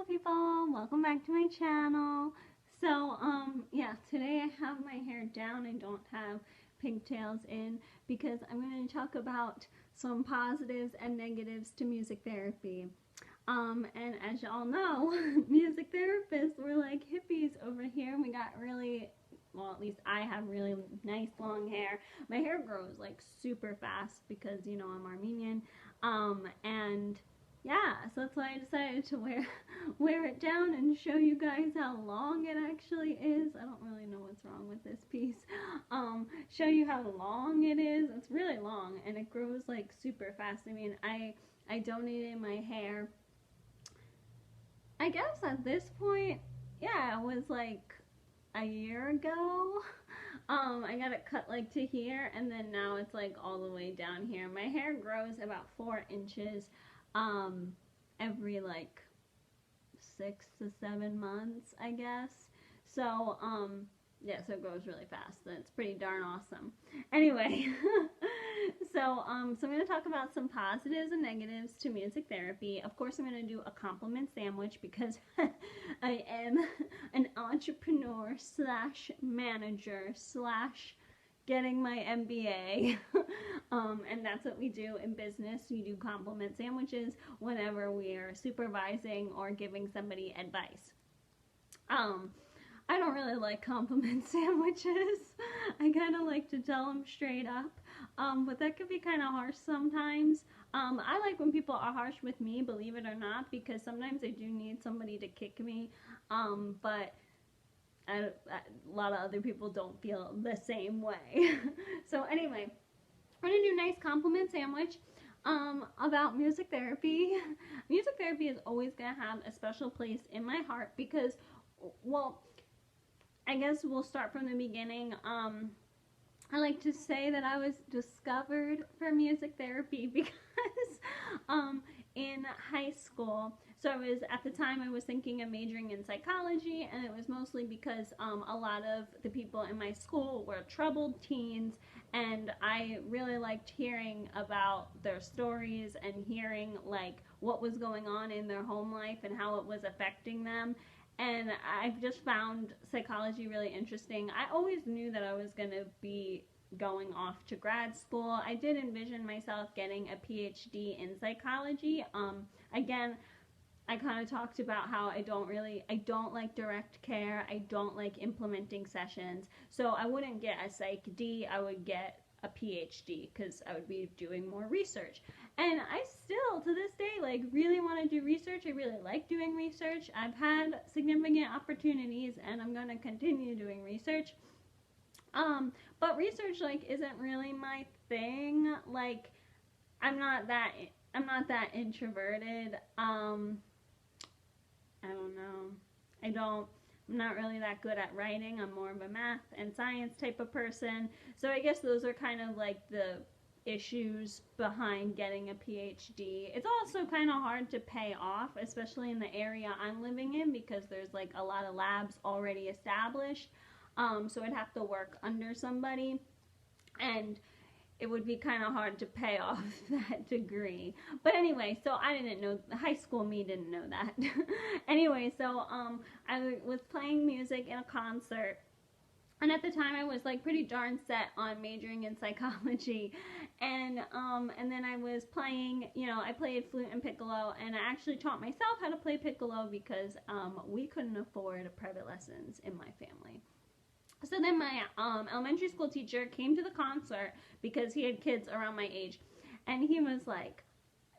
people, welcome back to my channel. Yeah, today I have my hair down. I don't have pigtails in because I'm going to talk about some positives and negatives to music therapy. And as y'all know, music therapists were like hippies over here. We got really, well, at least I have really nice long hair. My hair grows like super fast because, you know, I'm Armenian. And yeah, so that's why I decided to wear it down and show you guys how long it actually is. I don't really know what's wrong with this piece. Show you how long it is. It's really long and it grows like super fast. I mean, I donated my hair, I guess at this point, yeah, it was like a year ago. I got it cut like to here, and then now it's like all the way down here. My hair grows about 4 inches um, every like 6 to 7 months, I guess. So, yeah, so it grows really fast. That's pretty darn awesome. Anyway, so I'm going to talk about some positives and negatives to music therapy. Of course, I'm going to do a compliment sandwich because I am an entrepreneur slash manager slash getting my MBA. And that's what we do in business. We do compliment sandwiches whenever we are supervising or giving somebody advice. I don't really like compliment sandwiches. I kind of like to tell them straight up, but that could be kind of harsh sometimes. I like when people are harsh with me, believe it or not, because sometimes I do need somebody to kick me, but a lot of other people don't feel the same way. So anyway, we're going to do a nice compliment sandwich about music therapy. Music therapy is always going to have a special place in my heart because, well, I guess we'll start from the beginning. I like to say that I was discovered for music therapy because in high school, so I was, at the time I was thinking of majoring in psychology, and it was mostly because a lot of the people in my school were troubled teens, and I really liked hearing about their stories and hearing like what was going on in their home life and how it was affecting them. And I've just found psychology really interesting. I always knew that I was going to be going off to grad school. I did envision myself getting a PhD in psychology. Again, I kind of talked about how I don't like direct care. I don't like implementing sessions. So I wouldn't get a Psych D. I would get a PhD because I would be doing more research. And I still, to this day, like really want to do research. I really like doing research. I've had significant opportunities and I'm going to continue doing research. But research like isn't really my thing. Like I'm not that introverted. I don't know. I'm not really that good at writing. I'm more of a math and science type of person. So I guess those are kind of like the issues behind getting a PhD. It's also kind of hard to pay off, especially in the area I'm living in, because there's like a lot of labs already established. So I'd have to work under somebody, and it would be kind of hard to pay off that degree. But anyway, so I didn't know, high school me didn't know that. Anyway, so I was playing music in a concert, and at the time I was like pretty darn set on majoring in psychology, and then I was playing, you know, I played flute and piccolo, and I actually taught myself how to play piccolo because we couldn't afford private lessons in my family. So then my elementary school teacher came to the concert because he had kids around my age, and he was like,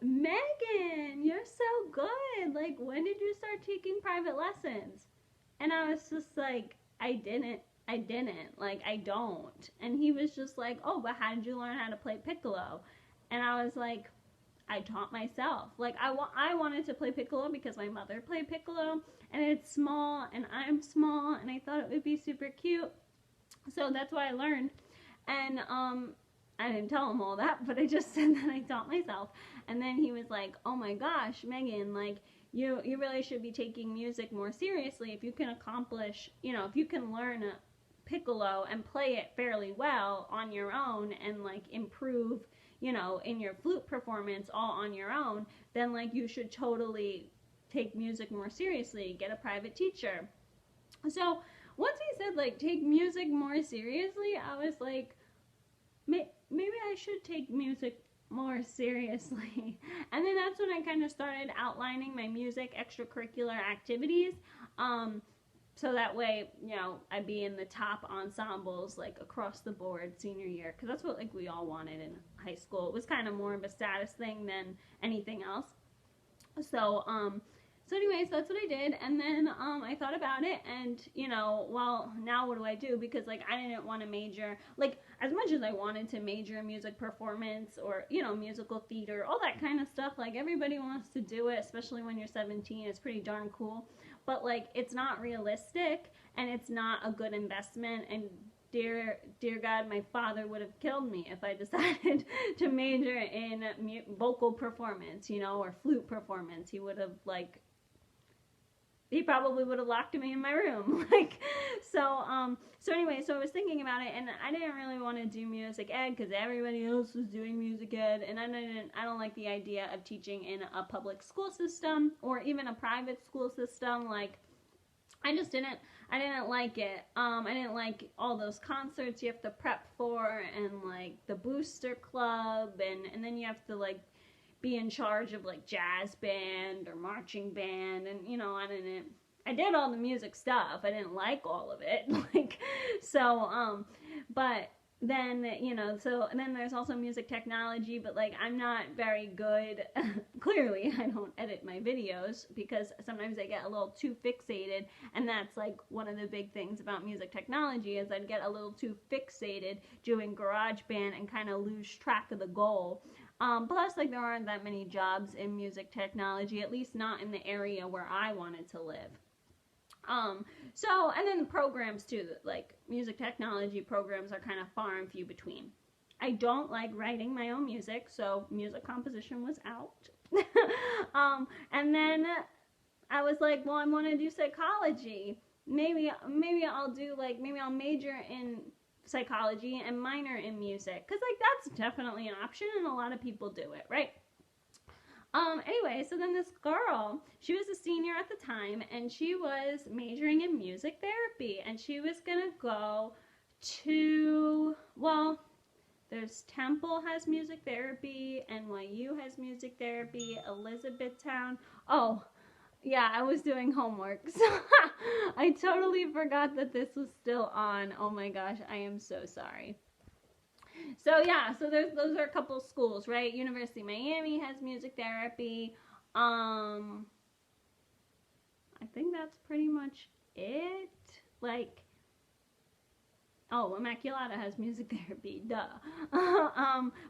"Megan, you're so good. Like, when did you start taking private lessons?" And I was just like, I didn't. Like, I don't. And he was just like, "Oh, but how did you learn how to play piccolo?" And I was like, I taught myself. Like, I wanted to play piccolo because my mother played piccolo, and it's small, and I'm small, and I thought it would be super cute. So that's why I learned. And I didn't tell him all that, but I just said that I taught myself. And then he was like, "Oh my gosh, Megan, like, you really should be taking music more seriously if you can accomplish, you know, if you can learn piccolo and play it fairly well on your own and like improve, you know, in your flute performance all on your own, then like you should totally take music more seriously, get a private teacher. So once he said, like, take music more seriously, I was like, maybe I should take music more seriously. And then that's when I kind of started outlining my music extracurricular activities. So that way, I'd be in the top ensembles, like, across the board senior year, because that's what, like, we all wanted in high school. It was kind of more of a status thing than anything else. So anyways, that's what I did, and then I thought about it, and well, now what do I do? Because, like, I didn't want to major, like, as much as I wanted to major in music performance or musical theater, all that kind of stuff. Like, everybody wants to do it, especially when you're 17. It's pretty darn cool, but, like, it's not realistic, and it's not a good investment. And dear God, my father would have killed me if I decided to major in vocal performance, or flute performance. He probably would have locked me in my room. So anyway, so I was thinking about it, and I didn't really want to do music ed because everybody else was doing music ed, and I don't like the idea of teaching in a public school system or even a private school system. Like, I didn't like it. I didn't like all those concerts you have to prep for, and, like, the booster club, and then you have to, like, be in charge of, like, jazz band or marching band, and I did all the music stuff. I didn't like all of it. But then, and then there's also music technology, but, like, I'm not very good. Clearly, I don't edit my videos because sometimes I get a little too fixated, and that's, like, one of the big things about music technology is I'd get a little too fixated doing GarageBand and kind of lose track of the goal. Plus, like, there aren't that many jobs in music technology, at least not in the area where I wanted to live. And then the programs too, like, music technology programs are kind of far and few between. I don't like writing my own music, so music composition was out. And then I was like, well, I want to do psychology. Maybe I'll major in psychology and minor in music, because, like, that's definitely an option, and a lot of people do it, right? Anyway, so then this girl, she was a senior at the time, and she was majoring in music therapy, and she was gonna go to, well, there's Temple has music therapy, NYU has music therapy, Elizabethtown. Oh, yeah, I was doing homework, so I totally forgot that this was still on. Oh my gosh, I am so sorry. So yeah, so those are a couple schools, right? University of Miami has music therapy. I think that's pretty much it. Like, oh, Immaculata has music therapy, duh.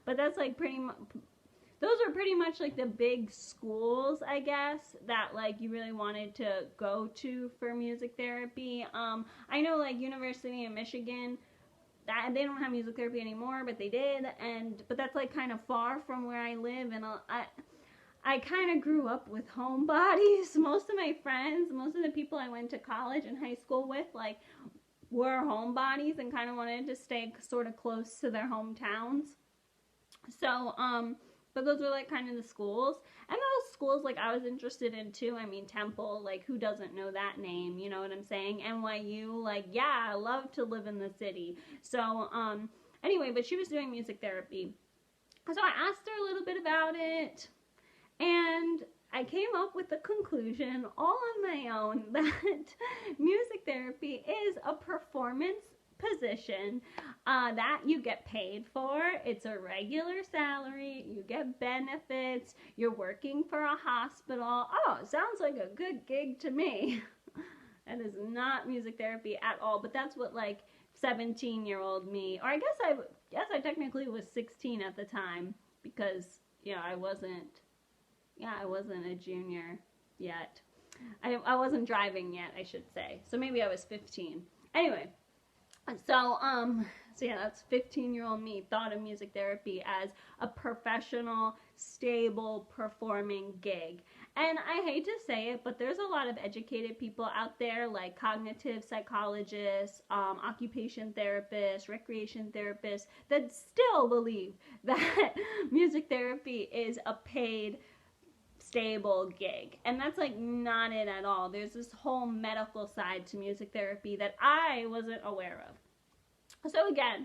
But that's, like, those are pretty much, like, the big schools, I guess, that, like, you really wanted to go to for music therapy. I know, like, University of Michigan, they don't have music therapy anymore, but they did, but that's, like, kind of far from where I live, and I kind of grew up with homebodies. Most of my friends, most of the people I went to college and high school with, like, were homebodies and kind of wanted to stay sort of close to their hometowns. So, but those were, like, kind of the schools. And those schools, like, I was interested in too. I mean, Temple, like, who doesn't know that name? You know what I'm saying? NYU, like, yeah, I love to live in the city. So, anyway, but she was doing music therapy. So I asked her a little bit about it, and I came up with the conclusion all on my own that music therapy is a performance position that you get paid for. It's a regular salary. You get benefits. You're working for a hospital. Oh, sounds like a good gig to me. That is not music therapy at all, but that's what, like, 17-year-old me, or I guess I technically was 16 at the time, because, I wasn't a junior yet. I wasn't driving yet, I should say. So maybe I was 15. Anyway, so yeah, that's 15-year-old me thought of music therapy as a professional, stable, performing gig. And I hate to say it, but there's a lot of educated people out there, like cognitive psychologists, occupation therapists, recreation therapists, that still believe that music therapy is a paid, stable gig. And that's like not it at all. There's this whole medical side to music therapy that I wasn't aware of. So again,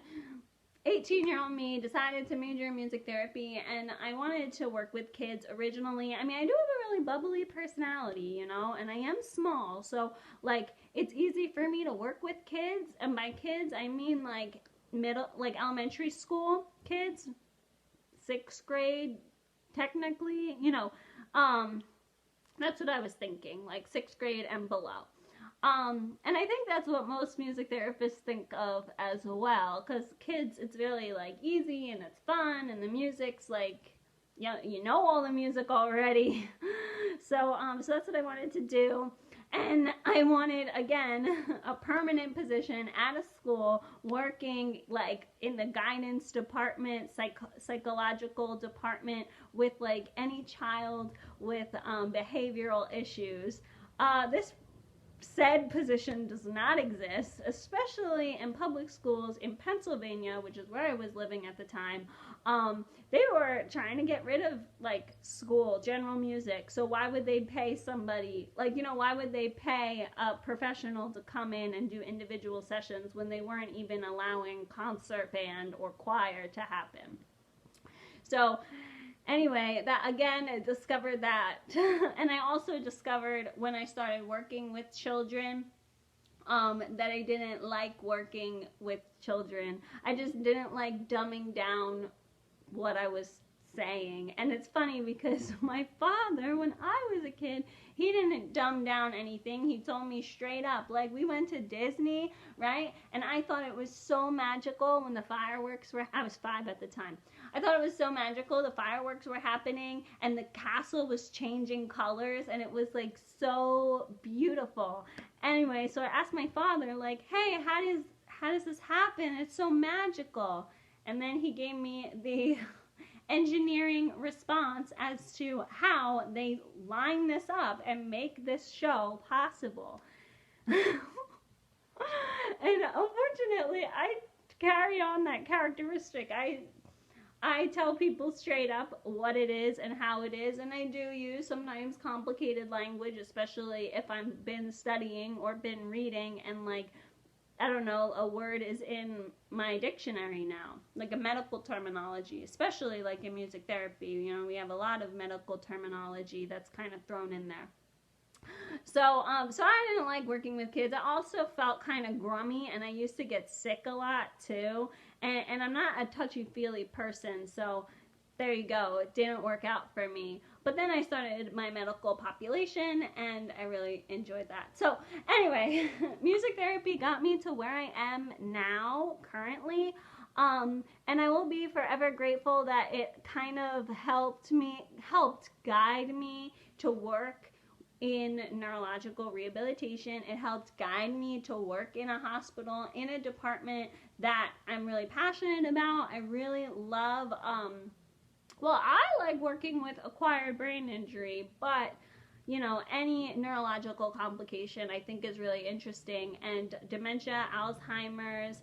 18-year-old me decided to major in music therapy, and I wanted to work with kids originally. I mean, I do have a really bubbly personality, you know, and I am small, so like it's easy for me to work with kids. And by kids I mean like elementary school kids, 6th grade technically, you know. That's what I was thinking, like 6th grade and below. And I think that's what most music therapists think of as well, because kids, it's really like easy and it's fun, and the music's like, you know all the music already. So that's what I wanted to do. And I wanted, again, a permanent position at a school, working like in the guidance department, psychological department, with like any child with behavioral issues. This said position does not exist, especially in public schools in Pennsylvania, which is where I was living at the time. They were trying to get rid of like school general music. So why would they pay somebody, like, you know, why would they pay a professional to come in and do individual sessions when they weren't even allowing concert band or choir to happen? So anyway, that again, I discovered that. And I also discovered when I started working with children that I didn't like working with children. I just didn't like dumbing down what I was saying. And it's funny because my father, when I was a kid, he didn't dumb down anything. He told me straight up, like, we went to Disney, right? And I thought it was so magical when the fireworks were, I was 5 at the time. I thought it was so magical. The fireworks were happening and the castle was changing colors, and it was like so beautiful. Anyway, so I asked my father, like, hey, how does this happen? It's so magical. And then he gave me the engineering response as to how they line this up and make this show possible. And unfortunately, I carry on that characteristic. I tell people straight up what it is and how it is, and I do use sometimes complicated language, especially if I've been studying or been reading and, like, I don't know, a word is in my dictionary now, like a medical terminology, especially like in music therapy. You know, we have a lot of medical terminology that's kind of thrown in there. So I didn't like working with kids. I also felt kind of grummy, and I used to get sick a lot too. And I'm not a touchy-feely person, so there you go. It didn't work out for me. But then I started my medical population, and I really enjoyed that. So anyway, music therapy got me to where I am now, currently. And I will be forever grateful that it kind of helped guide me to work in neurological rehabilitation. It helped guide me to work in a hospital, in a department that I'm really passionate about. I really love, I like working with acquired brain injury, but, you know, any neurological complication I think is really interesting. And dementia, Alzheimer's,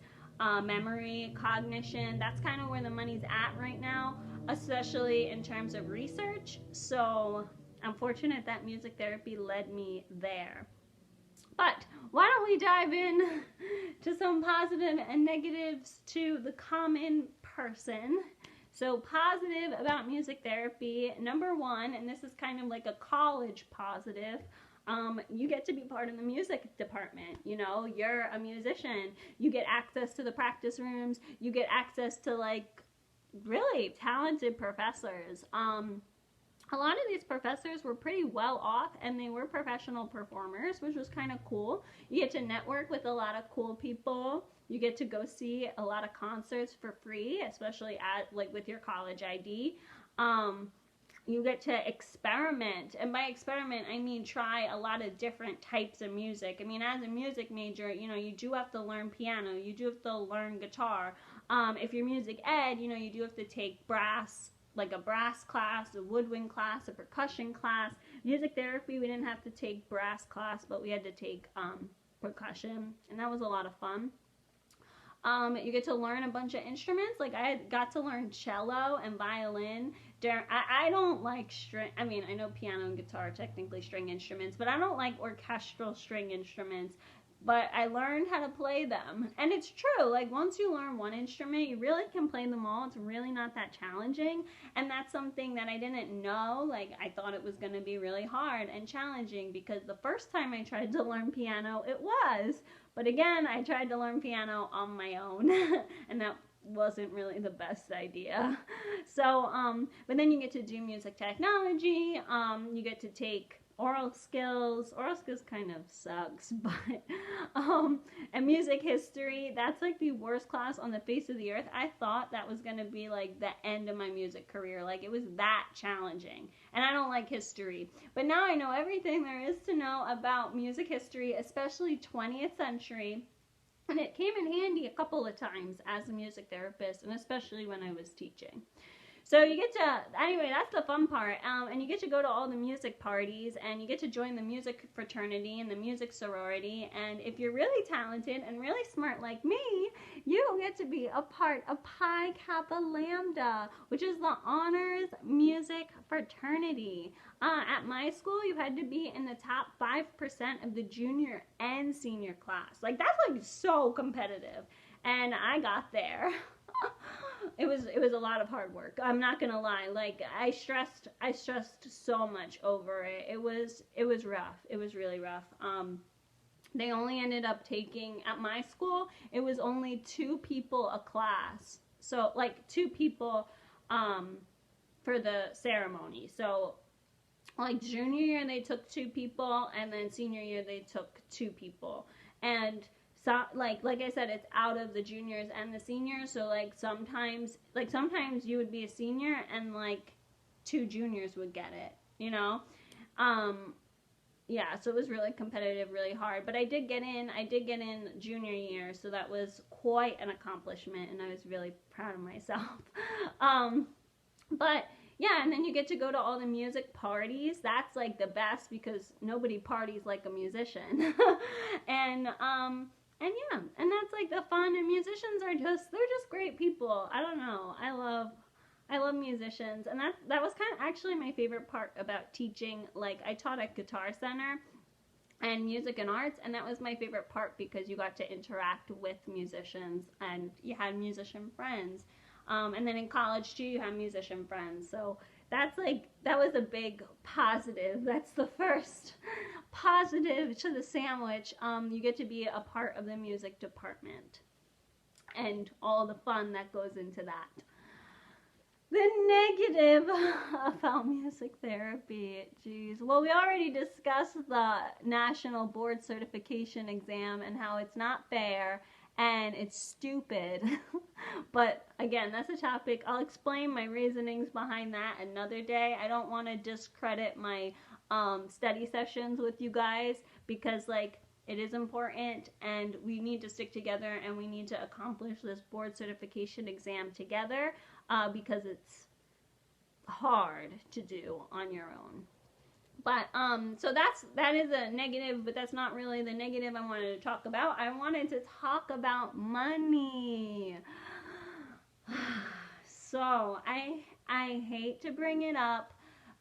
memory, cognition, that's kind of where the money's at right now, especially in terms of research. So I'm fortunate that music therapy led me there. But why don't we dive in to some positive and negatives to the common person. So positive about music therapy, number one, and this is kind of like a college positive, you get to be part of the music department. You know, you're a musician. You get access to the practice rooms. You get access to, like, really talented professors. A lot of these professors were pretty well off, and they were professional performers, which was kind of cool. You get to network with a lot of cool people. You get to go see a lot of concerts for free, especially with your college ID. You get to experiment, and by experiment, I mean try a lot of different types of music. I mean, as a music major, you know, you do have to learn piano. You do have to learn guitar. If you're music ed, you know, you do have to take brass, like a brass class, a woodwind class, a percussion class. Music therapy, we didn't have to take brass class, but we had to take percussion, and that was a lot of fun. You get to learn a bunch of instruments. Like I got to learn cello and violin. I don't like string. I mean, I know piano and guitar are technically string instruments, but I don't like orchestral string instruments. But I learned how to play them. And it's true, like once you learn one instrument, you really can play them all. It's really not that challenging. And that's something that I didn't know. Like I thought it was going to be really hard and challenging because the first time I tried to learn piano, it was. But again, I tried to learn piano on my own. And that wasn't really the best idea. So, but then you get to do music technology. You get to take oral skills kind of sucks, but and music history, that's like the worst class on the face of the earth. I thought that was going to be like the end of my music career, like it was that challenging, and I don't like history, but now I know everything there is to know about music history, especially 20th century, and it came in handy a couple of times as a music therapist, and especially when I was teaching. So you get to, anyway, that's the fun part, and you get to go to all the music parties, and you get to join the music fraternity and the music sorority, and if you're really talented and really smart like me, you get to be a part of Pi Kappa Lambda, which is the honors music fraternity. At my school, you had to be in the top 5% of the junior and senior class. Like, that's like so competitive, and I got there. It was a lot of hard work. I'm not gonna lie. Like I stressed so much over it. It was rough. It was really rough. They only ended up taking, at my school, it was only 2 people a class. So like 2 people for the ceremony. So like junior year they took 2 people, and then senior year they took 2 people. And so, like I said, it's out of the juniors and the seniors. So like sometimes you would be a senior and like 2 juniors would get it, you know. Yeah, so it was really competitive, really hard. But I did get in junior year, so that was quite an accomplishment, and I was really proud of myself. But yeah, and then you get to go to all the music parties. That's like the best because nobody parties like a musician. And yeah, and that's like the fun, and musicians are they're just great people. I don't know. I love musicians, and that was kind of actually my favorite part about teaching. Like I taught at Guitar Center and Music and Arts, and that was my favorite part because you got to interact with musicians and you had musician friends. And then in college too, you have musician friends. So that was a big positive. That's the first positive to the sandwich. You get to be a part of the music department and all the fun that goes into that. The negative about music therapy, geez. Well, we already discussed the national board certification exam and how it's not fair and it's stupid. But again, that's a topic. I'll explain my reasonings behind that another day. I don't want to discredit my study sessions with you guys because like it is important and we need to stick together and we need to accomplish this board certification exam together because it's hard to do on your own. But so that is a negative, but that's not really the negative I wanted to talk about. I wanted to talk about money. So I hate to bring it up,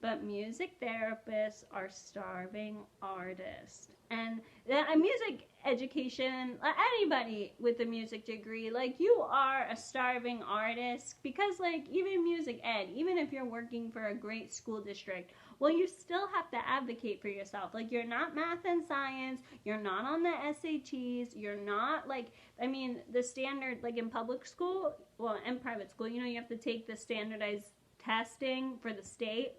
but music therapists are starving artists. And a music education, anybody with a music degree, like you are a starving artist because like even music ed, even if you're working for a great school district, well, you still have to advocate for yourself. Like you're not math and science, you're not on the SATs, you're not like, I mean, the standard, like in public school, well, and private school, you know, you have to take the standardized testing for the state.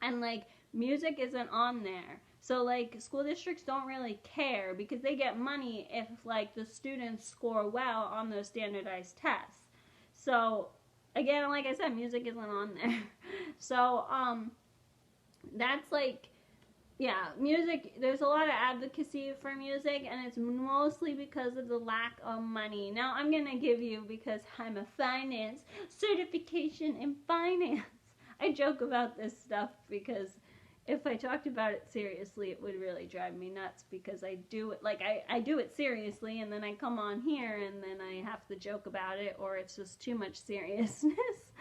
And like music isn't on there. So like school districts don't really care because they get money if like the students score well on those standardized tests. So again, like I said, music isn't on there. So that's like, yeah, music, there's a lot of advocacy for music and it's mostly because of the lack of money. Now I'm going to give you, because I'm a finance, certification in finance. I joke about this stuff because if I talked about it seriously, it would really drive me nuts because I do it like I do it seriously, and then I come on here and then I have to joke about it, or it's just too much seriousness.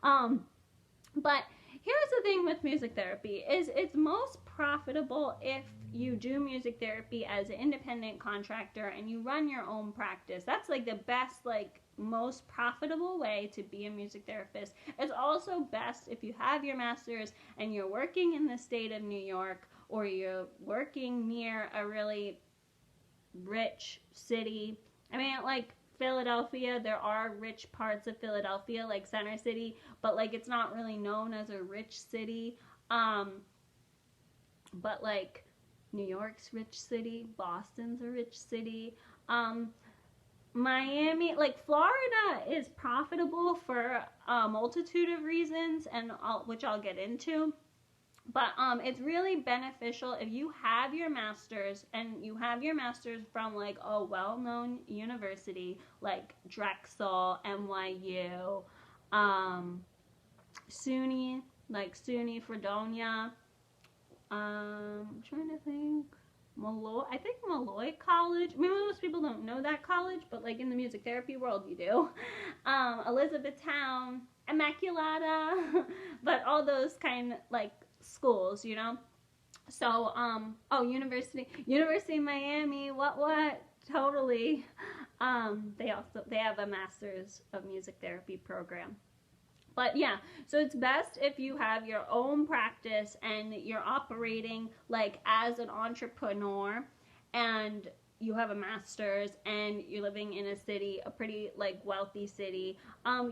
But here's the thing with music therapy is it's most profitable if you do music therapy as an independent contractor and you run your own practice. That's like the best, like most profitable way to be a music therapist. It's also best if you have your master's and you're working in the state of New York, or you're working near a really rich city. I mean, like Philadelphia, there are rich parts of Philadelphia, like Center City, but like it's not really known as a rich city. But like New York's rich city, Boston's a rich city. Miami, like Florida, is profitable for a multitude of reasons, and which I'll get into. But it's really beneficial if you have your master's, and you have your master's from like a well-known university like Drexel, NYU, SUNY, like SUNY Fredonia. I'm trying to think. I think Malloy College. Maybe most people don't know that college, but like in the music therapy world, you do. Elizabethtown, Immaculata, but all those kind of like schools, you know. So, University of Miami. What? Totally. They have a master's of music therapy program. But yeah, so it's best if you have your own practice and you're operating like as an entrepreneur, and you have a master's and you're living in a city, a pretty like wealthy city.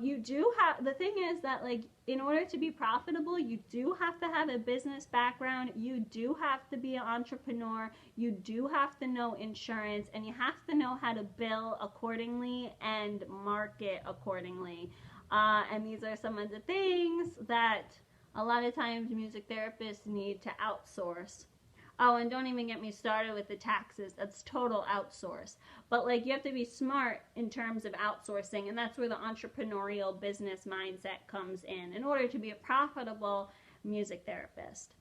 You do have, the thing is that like in order to be profitable, you do have to have a business background. You do have to be an entrepreneur. You do have to know insurance, and you have to know how to bill accordingly and market accordingly. And these are some of the things that a lot of times music therapists need to outsource. Oh, and don't even get me started with the taxes. That's total outsource. But like you have to be smart in terms of outsourcing, and that's where the entrepreneurial business mindset comes in order to be a profitable music therapist.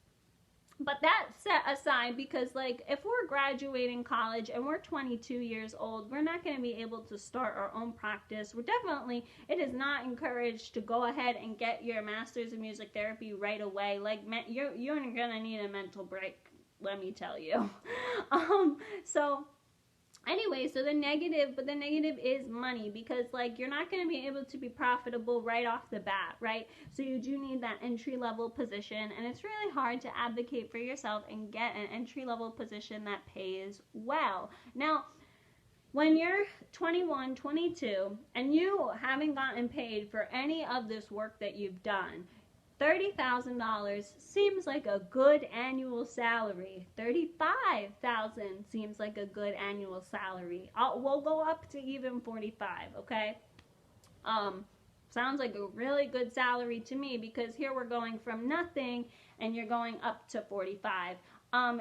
But that set aside, because like if we're graduating college and we're 22 years old, we're not going to be able to start our own practice. It is not encouraged to go ahead and get your master's in music therapy right away. Like you're going to need a mental break, let me tell you. So the negative is money, because like you're not going to be able to be profitable right off the bat, right? So you do need that entry-level position, and it's really hard to advocate for yourself and get an entry-level position that pays well. Now, when you're 21, 22, and you haven't gotten paid for any of this work that you've done, $30,000 seems like a good annual salary. $35,000 seems like a good annual salary. We'll go up to even 45, okay? Sounds like a really good salary to me, because here we're going from nothing and you're going up to 45.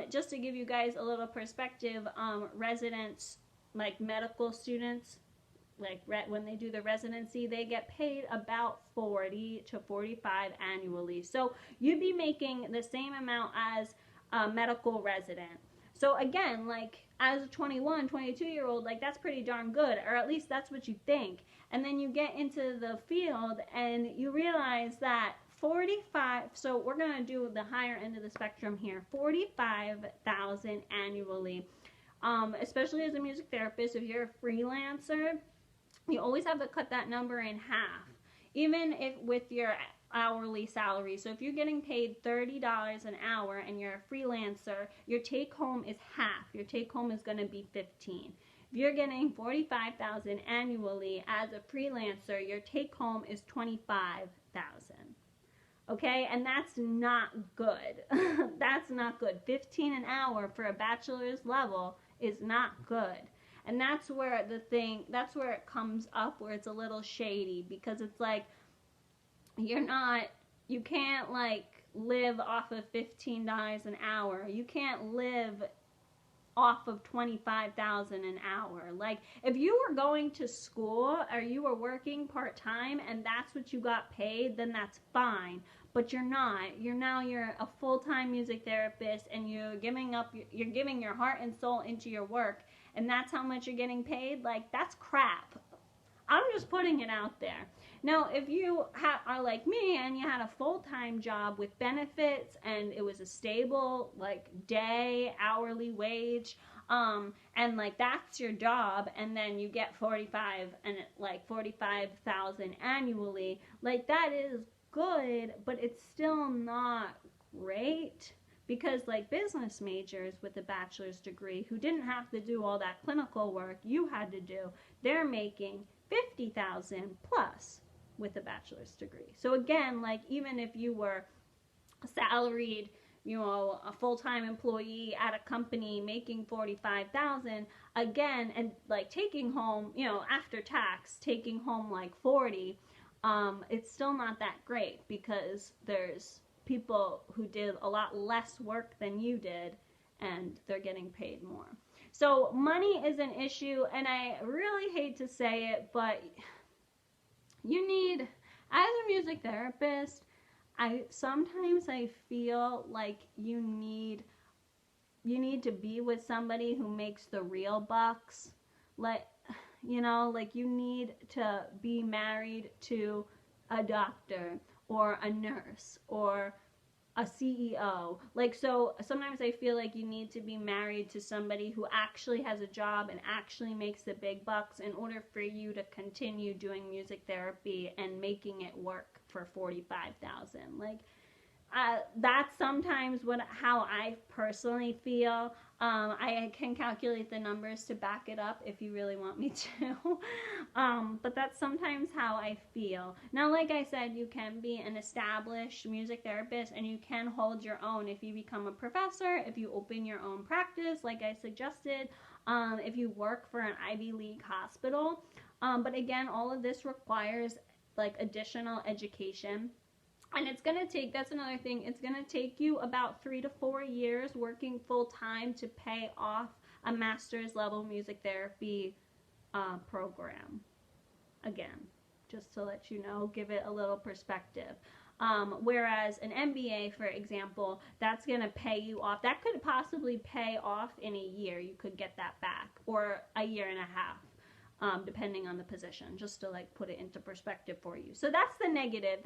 Just to give you guys a little perspective, residents, like medical students, like when they do the residency, they get paid about 40 to 45 annually. So you'd be making the same amount as a medical resident. So again, like as a 21, 22-year-old, like that's pretty darn good, or at least that's what you think. And then you get into the field and you realize that 45, so we're going to do the higher end of the spectrum here, 45,000 annually. Especially as a music therapist, if you're a freelancer, you always have to cut that number in half, even if with your hourly salary. So if you're getting paid $30 an hour and you're a freelancer, your take home is half. Your take home is going to be $15. If you're getting $45,000 annually as a freelancer, your take home is $25,000. Okay, and that's not good. That's not good. $15 an hour for a bachelor's level is not good. And that's where it comes up, where it's a little shady, because it's like you can't like live off of $15 an hour. You can't live off of $25,000 an hour. Like if you were going to school or you were working part-time and that's what you got paid, then that's fine. but you're not. You're a full-time music therapist, and you're giving your heart and soul into your work, and that's how much you're getting paid. Like, that's crap. I'm just putting it out there. Now, if you are like me and you had a full-time job with benefits and it was a stable, like, day, hourly wage, and like that's your job, and then you get 45,000 annually, like that is good, but it's still not great. Because like business majors with a bachelor's degree who didn't have to do all that clinical work you had to do, they're making 50,000 plus with a bachelor's degree. So again, like even if you were salaried, a full-time employee at a company making 45,000, again, and like taking home, after tax, taking home like 40, it's still not that great, because there's people who did a lot less work than you did, and they're getting paid more. So money is an issue, and I really hate to say it, but you need, as a music therapist, sometimes I feel like you need to be with somebody who makes the real bucks. Like, like you need to be married to a doctor or a nurse or a CEO. Like, so sometimes I feel like you need to be married to somebody who actually has a job and actually makes the big bucks in order for you to continue doing music therapy and making it work for 45,000. Like, that's sometimes how I personally feel. I can calculate the numbers to back it up if you really want me to. But that's sometimes how I feel. Now, like I said, you can be an established music therapist and you can hold your own if you become a professor, if you open your own practice, like I suggested, if you work for an Ivy League hospital. But again, all of this requires like additional education. And it's going to take, that's another thing, it's going to take you about 3 to 4 years working full time to pay off a master's level music therapy program. Again, just to let you know, give it a little perspective. Whereas an MBA, for example, that's going to pay you off. That could possibly pay off in a year. You could get that back, or a year and a half. Depending on the position, just to like put it into perspective for you. So that's the negative,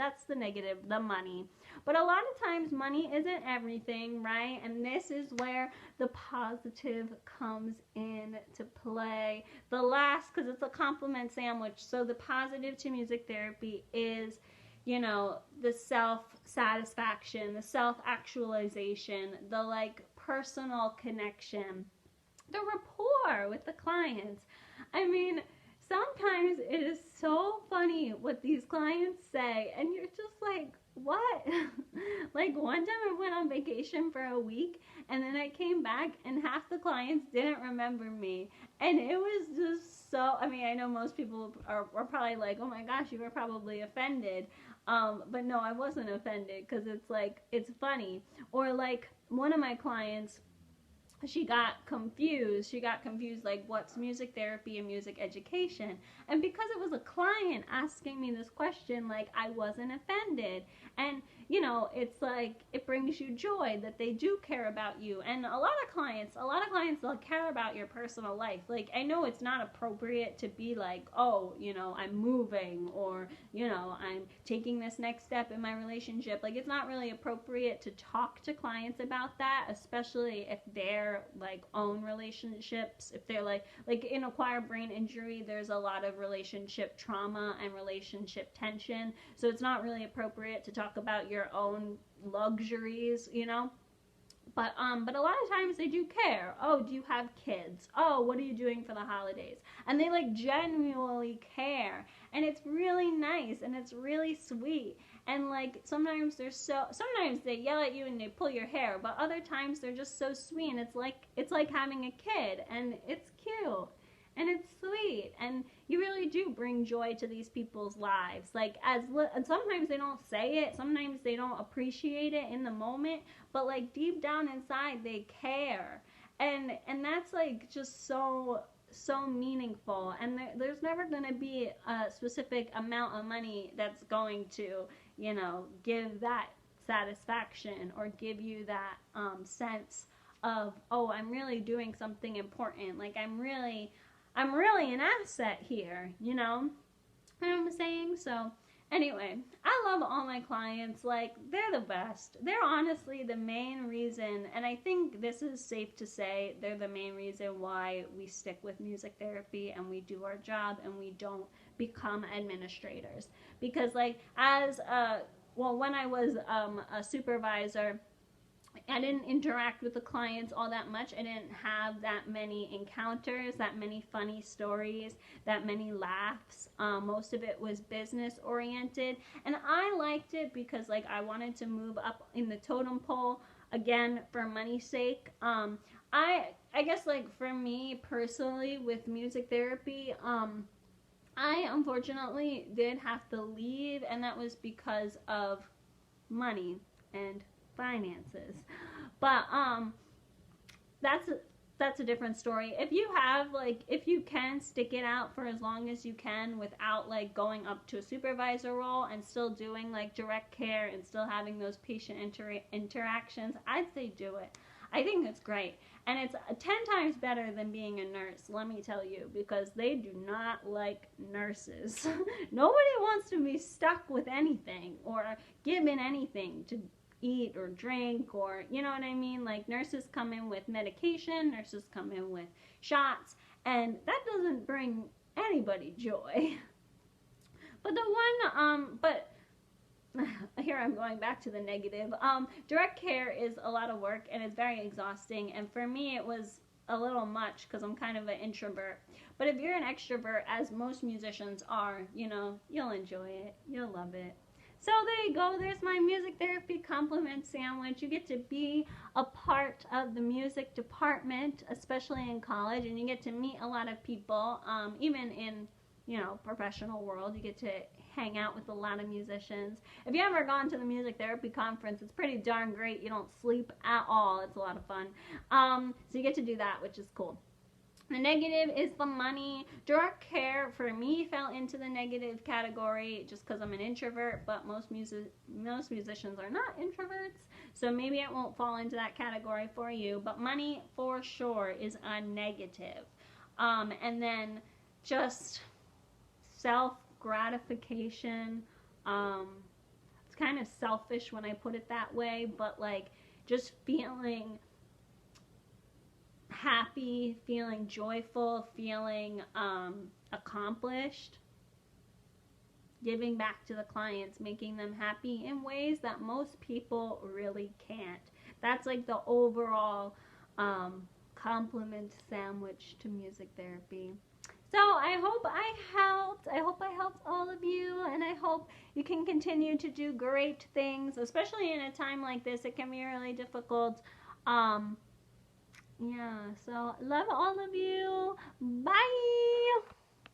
the money. But a lot of times money isn't everything, right? And this is where the positive comes in to play. The last, because it's a compliment sandwich, so the positive to music therapy is, the self-satisfaction, the self-actualization, the like personal connection, the rapport with the clients. I mean, sometimes it is so funny what these clients say, and you're just like, what? Like, one time I went on vacation for a week, and then I came back, and half the clients didn't remember me, and it was just so, I know most people are probably like, oh my gosh, you were probably offended, but no, I wasn't offended, because it's like, it's funny. Or like, one of my clients, she got confused, like, what's music therapy and music education? And because it was a client asking me this question, like, I wasn't offended. And, it's like, it brings you joy that they do care about you. And a lot of clients, they'll care about your personal life. Like, I know it's not appropriate to be like, oh, I'm moving, or, I'm taking this next step in my relationship. Like, it's not really appropriate to talk to clients about that, especially if they're like own relationships. If they're like in acquired brain injury, there's a lot of relationship trauma and relationship tension. So it's not really appropriate to talk about your own luxuries, But a lot of times they do care. Oh, do you have kids? Oh, what are you doing for the holidays? And they like genuinely care. And it's really nice and it's really sweet. And like sometimes they yell at you and they pull your hair, but other times they're just so sweet, and it's like having a kid, and it's cute. And it's sweet, and you really do bring joy to these people's lives. Like, and sometimes they don't say it, sometimes they don't appreciate it in the moment, but like deep down inside, they care, and that's like just so meaningful. And there's never going to be a specific amount of money that's going to give that satisfaction or give you that sense of, oh, I'm really doing something important. Like I'm really an asset here, you know what I'm saying? So anyway, I love all my clients. Like, they're the best. They're honestly the main reason, and I think this is safe to say, they're the main reason why we stick with music therapy and we do our job and we don't become administrators. Because, like, when I was a supervisor, I didn't interact with the clients all that much. I didn't have that many encounters, that many funny stories, that many laughs. Most of it was business oriented, and I liked it because, like, I wanted to move up in the totem pole again for money's sake. I guess, like, for me personally with music therapy, I unfortunately did have to leave, and that was because of money and finances. But that's a different story. If you can stick it out for as long as you can without, like, going up to a supervisor role and still doing, like, direct care and still having those patient interactions, I'd say do it. I think it's great. And it's 10 times better than being a nurse, let me tell you, because they do not like nurses. Nobody wants to be stuck with anything or given anything to eat or drink, or, you know what I mean? Like, nurses come in with medication, nurses come in with shots, and that doesn't bring anybody joy. But here I'm going back to the negative. Direct care is a lot of work and it's very exhausting, and for me it was a little much because I'm kind of an introvert. But if you're an extrovert, as most musicians are, you'll enjoy it, you'll love it. So there you go. There's my music therapy compliment sandwich. You get to be a part of the music department, especially in college, and you get to meet a lot of people. Even in, professional world, you get to hang out with a lot of musicians. If you ever gone to the music therapy conference, it's pretty darn great. You don't sleep at all. It's a lot of fun. So you get to do that, which is cool. The negative is the money. Direct care, for me, fell into the negative category just because I'm an introvert, but most musicians are not introverts, so maybe it won't fall into that category for you. But money, for sure, is a negative. And then just self-gratification. It's kind of selfish when I put it that way, but, like, just feeling happy, feeling joyful, feeling accomplished, giving back to the clients, making them happy in ways that most people really can't. That's, like, the overall compliment sandwich to music therapy. So I hope I helped. I hope I helped all of you, and I hope you can continue to do great things, especially in a time like this. It can be really difficult. Yeah, so love all of you. Bye.